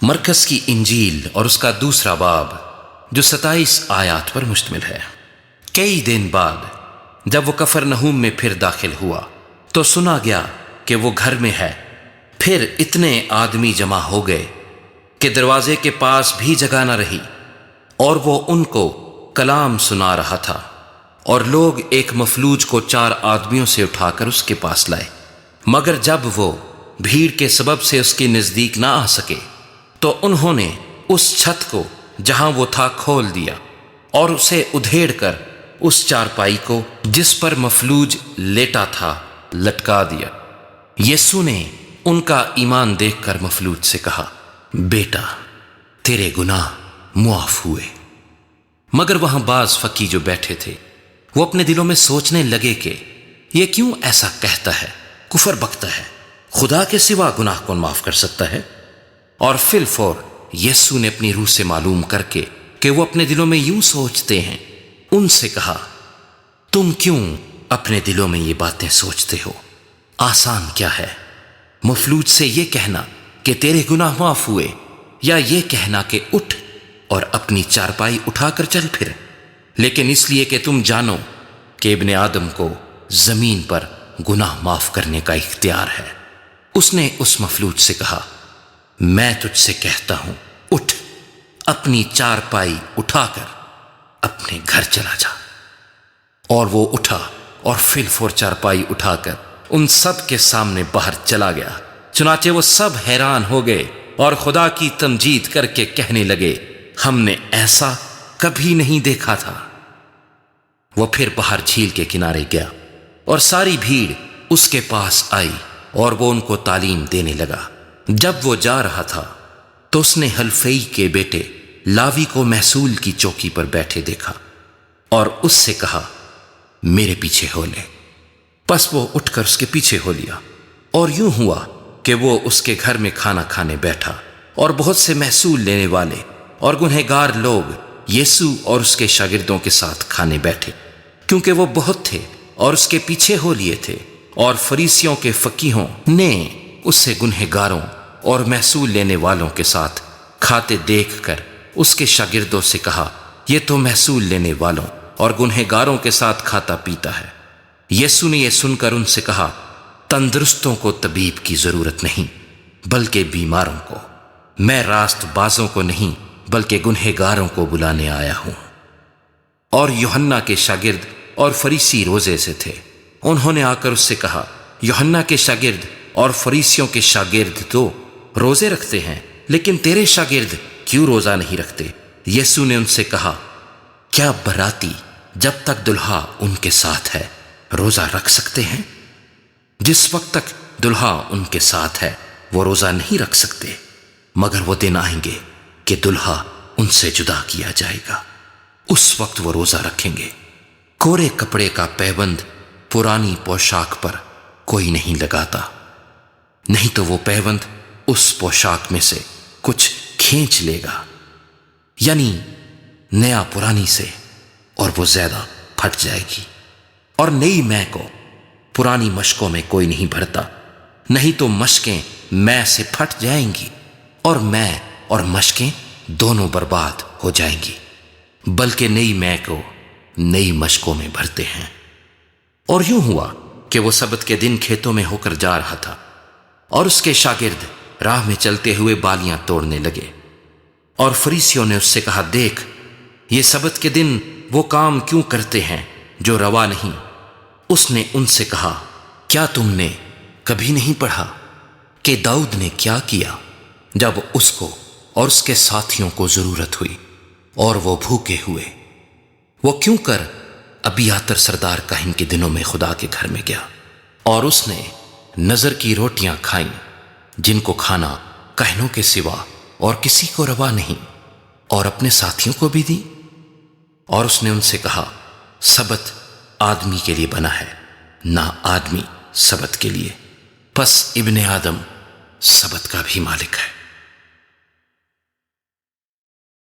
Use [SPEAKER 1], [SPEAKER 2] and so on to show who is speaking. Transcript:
[SPEAKER 1] مرکز کی انجیل اور اس کا دوسرا باب جو 27 آیات پر مشتمل ہے۔ کئی دن بعد جب وہ کفرنہوم میں پھر داخل ہوا تو سنا گیا کہ وہ گھر میں ہے۔ پھر اتنے آدمی جمع ہو گئے کہ دروازے کے پاس بھی جگہ نہ رہی، اور وہ ان کو کلام سنا رہا تھا۔ اور لوگ ایک مفلوج کو 4 آدمیوں سے اٹھا کر اس کے پاس لائے، مگر جب وہ بھیڑ کے سبب سے اس کے نزدیک نہ آ سکے تو انہوں نے اس چھت کو جہاں وہ تھا کھول دیا اور اسے ادھیڑ کر اس چارپائی کو جس پر مفلوج لیٹا تھا لٹکا دیا۔ یسوع نے ان کا ایمان دیکھ کر مفلوج سے کہا، بیٹا تیرے گناہ معاف ہوئے۔ مگر وہاں بعض فقی جو بیٹھے تھے وہ اپنے دلوں میں سوچنے لگے کہ یہ کیوں ایسا کہتا ہے، کفر بکتا ہے، خدا کے سوا گناہ کون معاف کر سکتا ہے؟ اور فی الفور یسوع نے اپنی روح سے معلوم کر کے کہ وہ اپنے دلوں میں یوں سوچتے ہیں، ان سے کہا، تم کیوں اپنے دلوں میں یہ باتیں سوچتے ہو؟ آسان کیا ہے، مفلوج سے یہ کہنا کہ تیرے گناہ معاف ہوئے، یا یہ کہنا کہ اٹھ اور اپنی چارپائی اٹھا کر چل پھر؟ لیکن اس لیے کہ تم جانو کہ ابن آدم کو زمین پر گناہ معاف کرنے کا اختیار ہے۔ اس نے اس مفلوج سے کہا، میں تجھ سے کہتا ہوں، اٹھ، اپنی چارپائی اٹھا کر اپنے گھر چلا جا۔ اور وہ اٹھا اور فی الفور چارپائی اٹھا کر ان سب کے سامنے باہر چلا گیا۔ چنانچہ وہ سب حیران ہو گئے اور خدا کی تمجید کر کے کہنے لگے، ہم نے ایسا کبھی نہیں دیکھا تھا۔ وہ پھر باہر جھیل کے کنارے گیا اور ساری بھیڑ اس کے پاس آئی اور وہ ان کو تعلیم دینے لگا۔ جب وہ جا رہا تھا تو اس نے حلفئی کے بیٹے لاوی کو محصول کی چوکی پر بیٹھے دیکھا اور اس سے کہا، میرے پیچھے ہو لے۔ پس وہ اٹھ کر اس کے پیچھے ہو لیا، اور یوں ہوا کہ وہ اس کے گھر میں کھانا کھانے بیٹھا، اور بہت سے محصول لینے والے اور گنہگار لوگ یسوع اور اس کے شاگردوں کے ساتھ کھانے بیٹھے، کیونکہ وہ بہت تھے اور اس کے پیچھے ہو لیے تھے۔ اور فریسیوں کے فقیہوں نے اسے گنہگاروں اور محصول لینے والوں کے ساتھ کھاتے دیکھ کر اس کے شاگردوں سے کہا، یہ تو محصول لینے والوں اور گنہگاروں کے ساتھ کھاتا پیتا ہے۔ یسوع نے یہ سن کر ان سے کہا، تندرستوں کو طبیب کی ضرورت نہیں بلکہ بیماروں کو۔ میں راست بازوں کو نہیں بلکہ گنہگاروں کو بلانے آیا ہوں۔ اور یوحنا کے شاگرد اور فریسی روزے سے تھے۔ انہوں نے آ کر اس سے کہا، یوحنا کے شاگرد اور فریسیوں کے شاگرد تو روزے رکھتے ہیں، لیکن تیرے شاگرد کیوں روزہ نہیں رکھتے؟ یسوع نے ان سے کہا، کیا براتی جب تک دلہا ان کے ساتھ ہے روزہ رکھ سکتے ہیں؟ جس وقت تک دلہا ان کے ساتھ ہے وہ روزہ نہیں رکھ سکتے، مگر وہ دن آئیں گے کہ دلہا ان سے جدا کیا جائے گا، اس وقت وہ روزہ رکھیں گے۔ کورے کپڑے کا پیبند پرانی پوشاک پر کوئی نہیں لگاتا، نہیں تو وہ پیبند اس پوشاک میں سے کچھ کھینچ لے گا، یعنی نیا پرانی سے، اور وہ زیادہ پھٹ جائے گی۔ اور نئی مے کو پرانی مشکوں میں کوئی نہیں بھرتا، نہیں تو مشکیں مے سے پھٹ جائیں گی اور مے اور مشکیں دونوں برباد ہو جائیں گی، بلکہ نئی مے کو نئی مشکوں میں بھرتے ہیں۔ اور یوں ہوا کہ وہ سبت کے دن کھیتوں میں ہو کر جا رہا تھا، اور اس کے شاگرد راہ میں چلتے ہوئے بالیاں توڑنے لگے۔ اور فریسیوں نے اس سے کہا، دیکھ، یہ سبت کے دن وہ کام کیوں کرتے ہیں جو روا نہیں؟ اس نے ان سے کہا، کیا تم نے کبھی نہیں پڑھا کہ داؤد نے کیا کیا جب اس کو اور اس کے ساتھیوں کو ضرورت ہوئی اور وہ بھوکے ہوئے؟ وہ کیوں کر ابیاتر سردار کاہن کے دنوں میں خدا کے گھر میں گیا، اور اس نے نذر کی روٹیاں کھائیں جن کو کھانا کاہنوں کے سوا اور کسی کو روا نہیں، اور اپنے ساتھیوں کو بھی دی۔ اور اس نے ان سے کہا، سبت آدمی کے لیے بنا ہے، نہ آدمی سبت کے لیے، پس ابن آدم سبت کا بھی مالک ہے۔